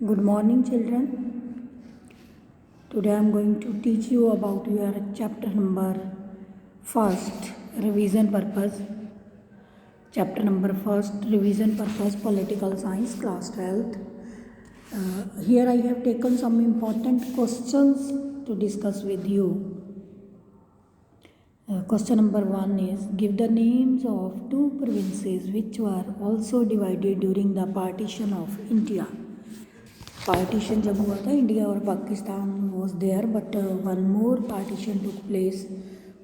Good morning, children. Today I am going to teach you about your chapter number first, revision purpose. Chapter number first, revision purpose, political science, class 12th. Here I have taken some important questions to discuss with you. Question number 1 is, give the names of two provinces which were also divided during the partition of India. Partition जब हुआ था India और Pakistan was there, but one more partition took place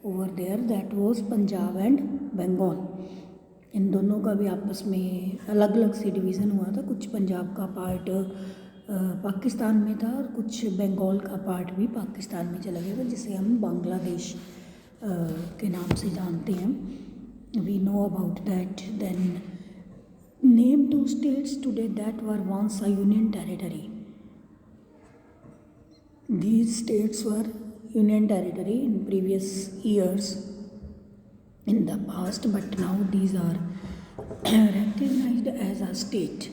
over there, that was Punjab and Bengal. इन दोनों का भी आपस में अलग अलग से डिवीज़न हुआ था. कुछ पंजाब का पार्ट पाकिस्तान में था और कुछ बंगाल का पार्ट भी पाकिस्तान में चला गया था, जिसे हम बांग्लादेश के नाम से जानते हैं. We know about that. Then name two states today that were once a union territory. These states were union territory in previous years in the past, but now these are recognized as a state.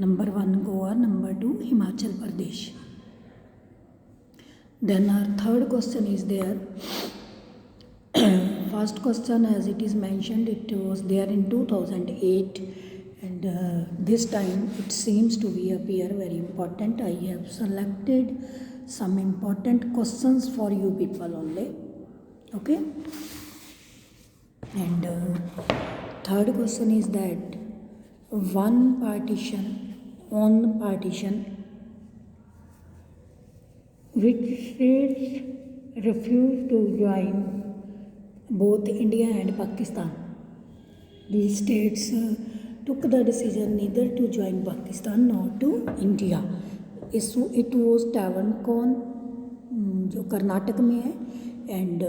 Number 1 Goa, number 2 Himachal Pradesh. Then our third question is there. First question, as it is mentioned, it was there in 2008, and this time it seems to be appear very important. I have selected some important questions for you people only. Okay. And third question is that on partition which states refused to join both India and Pakistan. These states took the decision neither to join Pakistan nor to India. It was Travancore, जो कर्नाटक में है, and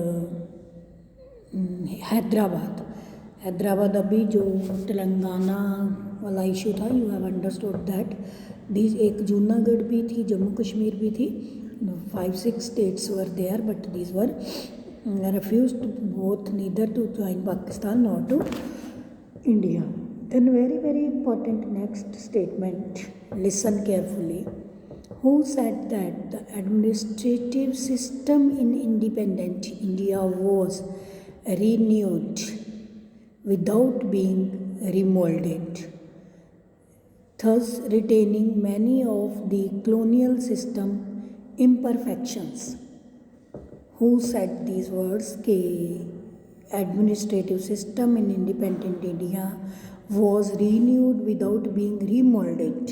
Hyderabad अभी जो तेलंगाना वाला issue था. You have understood that. These एक जूनागढ़ भी थी, जम्मू कश्मीर भी थी. 5-6 states were there, but these were refused both neither to join Pakistan nor to India. Then very important next statement, listen carefully. Who said that the administrative system in independent India was renewed without being remolded, thus retaining many of the colonial system imperfections? Who said these words कि administrative system in independent India was renewed without being remolded?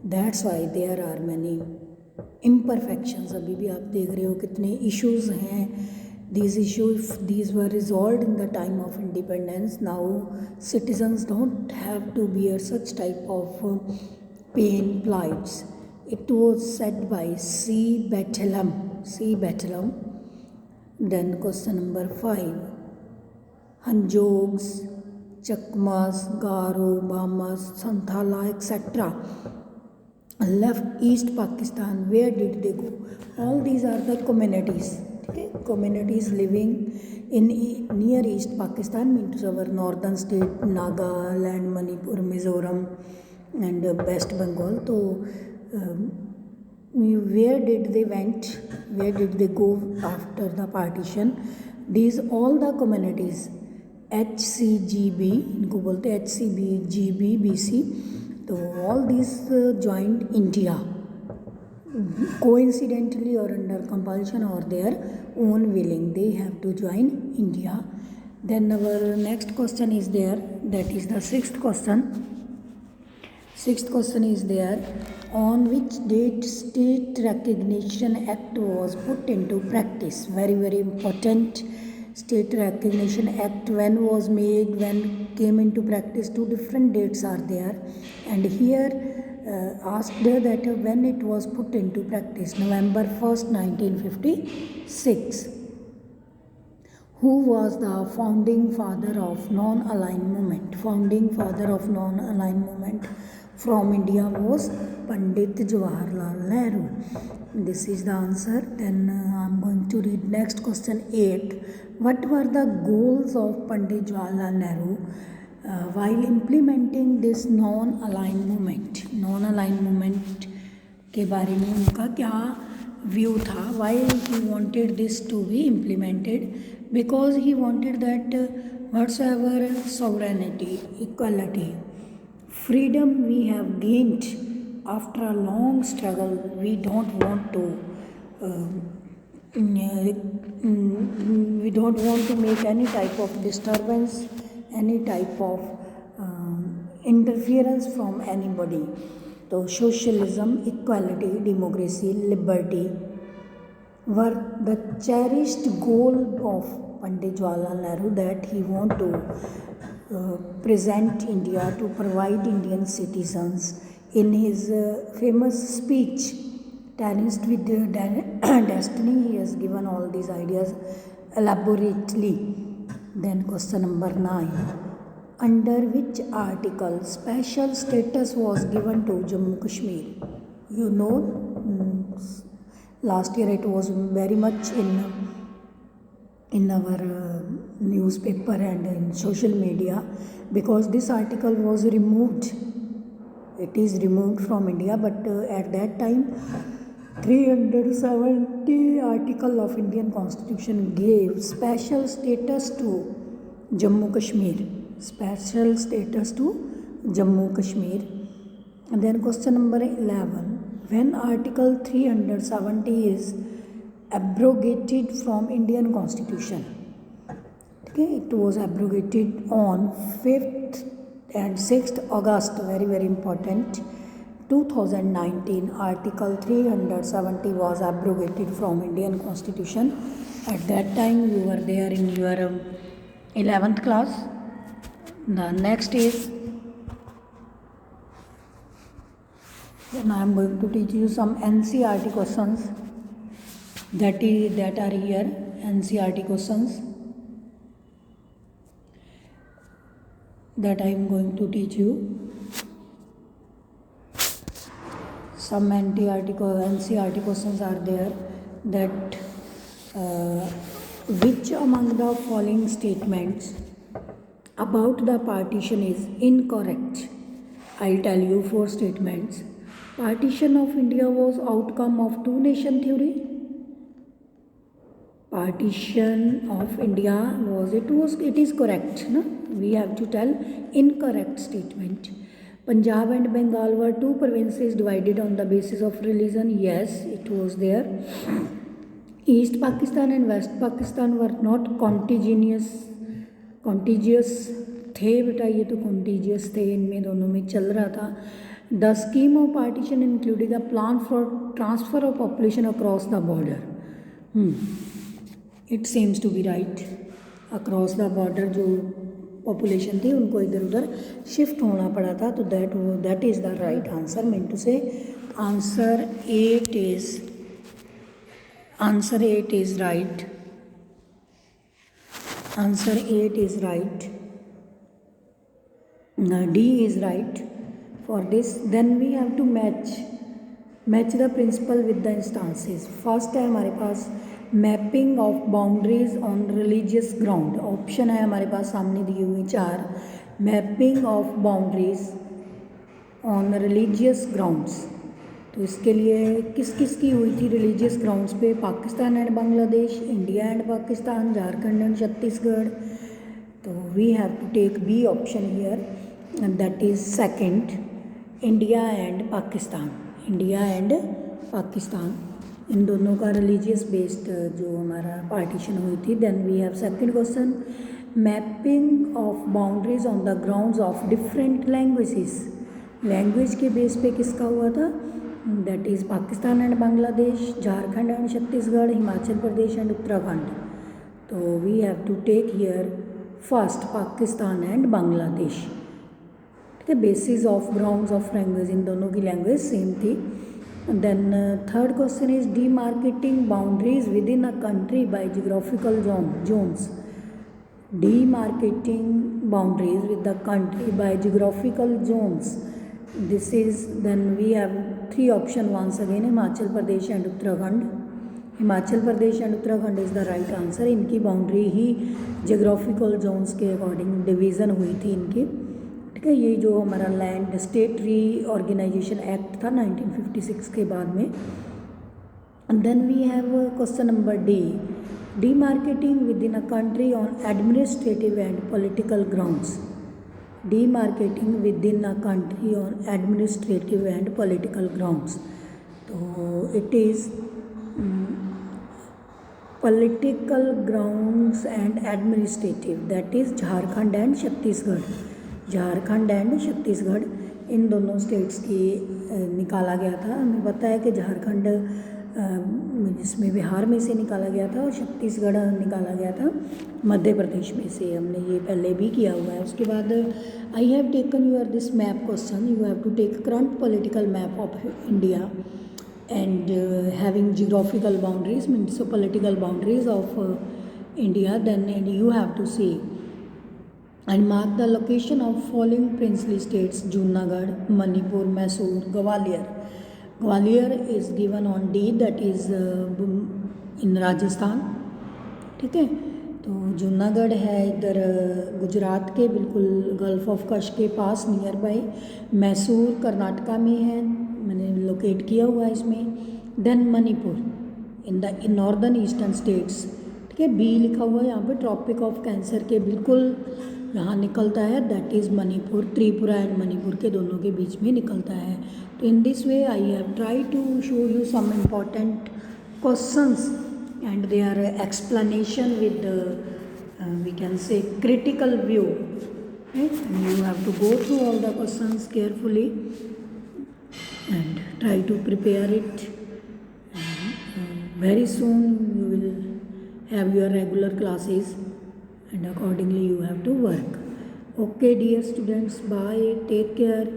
That's why there are many imperfections. अभी भी आप देख रहे हो कितने issues हैं. These issues, if these were resolved in the time of independence, now citizens don't have to bear such type of pain plights. It was said by C. Bethlehem. Then question number 5. Hanjogs, Chakmas, Garo, Bamas, Santhala, etc. left East Pakistan. Where did they go? All these are the communities. Okay? Communities living in near East Pakistan, means our northern state, Nagaland, Manipur, Mizoram, and West Bengal. So where did they went? Where did they go after the partition? These all the communities, HCGB, इनको बोलते हैं HCB, GB, BC, तो all these joined India coincidentally or under compulsion or their own willing. They have to join India. Then our next question is there, that is the sixth question. Sixth question is there, on which date State Recognition Act was put into practice? Very important. State Recognition Act, when was made, when came into practice, two different dates are there, and here asked that when it was put into practice, November 1st, 1956. Who was the founding father of non-aligned movement? Founding father of non-aligned movement from India was Pandit Jawaharlal Nehru. This is the answer. Then I am going to read next question 8. What were the goals of Pandit Jawaharlal Nehru while implementing this non-aligned movement के बारे में उनका क्या view था, why he wanted this to be implemented, because he wanted that whatsoever sovereignty, equality, freedom we have gained after a long struggle, we don't want to make any type of disturbance, any type of interference from anybody. So socialism, equality, democracy, liberty were the cherished goal of Pandit Jawaharlal Nehru, that he want to present India, to provide Indian citizens. In his famous speech, Tasked with Destiny, he has given all these ideas elaborately. Then question number 9. Under which article special status was given to Jammu Kashmir? You know, last year it was very much in our newspaper and in social media, because this article was removed. It is removed from India, but at that time 370 article of Indian Constitution gave special status to Jammu Kashmir. Special status to Jammu Kashmir. And then question number 11. When Article 370 is abrogated from Indian Constitution? Okay, it was abrogated on 5th and 6th August, very very important, 2019. Article 370 was abrogated from Indian Constitution. At that time you were there in your 11th class. The next is, then I am going to teach you some NCERT questions that are here. NCERT questions that I am going to teach you. Some NCERT questions are there, that which among the following statements about the partition is incorrect? I'll tell you 4 statements. Partition of India was outcome of two-nation theory. Partition of India it is correct. No? We have to tell incorrect statement. Punjab and Bengal were 2 provinces divided on the basis of religion. Yes, it was there. East Pakistan and West Pakistan were not contiguous थे बेटा, ये तो contiguous थे, इनमें दोनों में चल रहा था. The scheme of partition included a plan for transfer of population across the border. It seems to be right. Across the border जो population थी उनको इधर उधर शिफ्ट होना पड़ा था, तो that is the right answer. Meant to say answer 8 is right. Answer 8 is right. D is right for this. Then we have to match the principle with the instances. First है हमारे पास mapping of boundaries on religious ground. Option है हमारे पास सामने दी हुई 4. Mapping of boundaries on religious grounds. तो इसके लिए किस की हुई थी रिलीजियस ग्राउंड्स पे? Pakistan and Bangladesh, India and Pakistan, Jharkhand and Chhattisgarh. तो we have to take B option here, and that is second, India and Pakistan. India and Pakistan, इन दोनों का रिलीजियस बेस्ड जो हमारा पार्टीशन हुई थी. Then we have second question, mapping of boundaries on the grounds of different languages. Language के base पे किसका हुआ था? That is Pakistan and Bangladesh, Jharkhand and Chhattisgarh, Himachal Pradesh and Uttarakhand. तो we have to take here first Pakistan and Bangladesh. ठीक है, basis of grounds of language, इन दोनों की लैंग्वेज सेम थी. Then third question is demarcating boundaries within a country by geographical zones. Demarcating boundaries with the country by geographical zones. This is, then we have 3 options once again, Himachal Pradesh and Uttarakhand. Himachal Pradesh and Uttarakhand is the right answer. इनकी boundary ही geographical zones के according division हुई थी इनकी. ठीक है, ये जो हमारा लैंड स्टेट रीऑर्गेनाइजेशन एक्ट था 1956 के बाद में। And then we have question number D. Demarcating within a country on administrative and political grounds. Demarcating within a country on administrative and political grounds. So it is political grounds and administrative. That is Jharkhand and Chhattisgarh. Jharkhand and Chhattisgarh इन दोनों states की निकाला गया था। हमें पता है कि झारखंड जिसमें बिहार में से निकाला गया था और छत्तीसगढ़ निकाला गया था मध्य प्रदेश में से। हमने ये पहले भी किया हुआ है। उसके बाद I have taken your this map question. You have to take current political map of India and having geographical boundaries, means so political boundaries of India, then you have to see and mark the location of following princely states: Junagadh, Manipur, Mysore, Gwalior. Gwalior is given on D, that is in Rajasthan। ठीक है, तो जूनागढ़ है इधर गुजरात के बिल्कुल gulf of Kutch के पास near by. Mysore Karnataka में है, मैंने लोकेट किया हुआ है इसमें। Then Manipur in the northern eastern states. ठीक है, बी लिखा हुआ है यहाँ पे, ट्रॉपिक ऑफ कैंसर के बिल्कुल यहाँ निकलता है, that is Manipur. Tripura and Manipur के दोनों के बीच में निकलता है। तो in this way I have try to show you some important questions and their explanation with we can say critical view, right? And you have to go through all the questions carefully and try to prepare it, and very soon you will have your regular classes and accordingly you have to work. Okay dear students, bye, take care.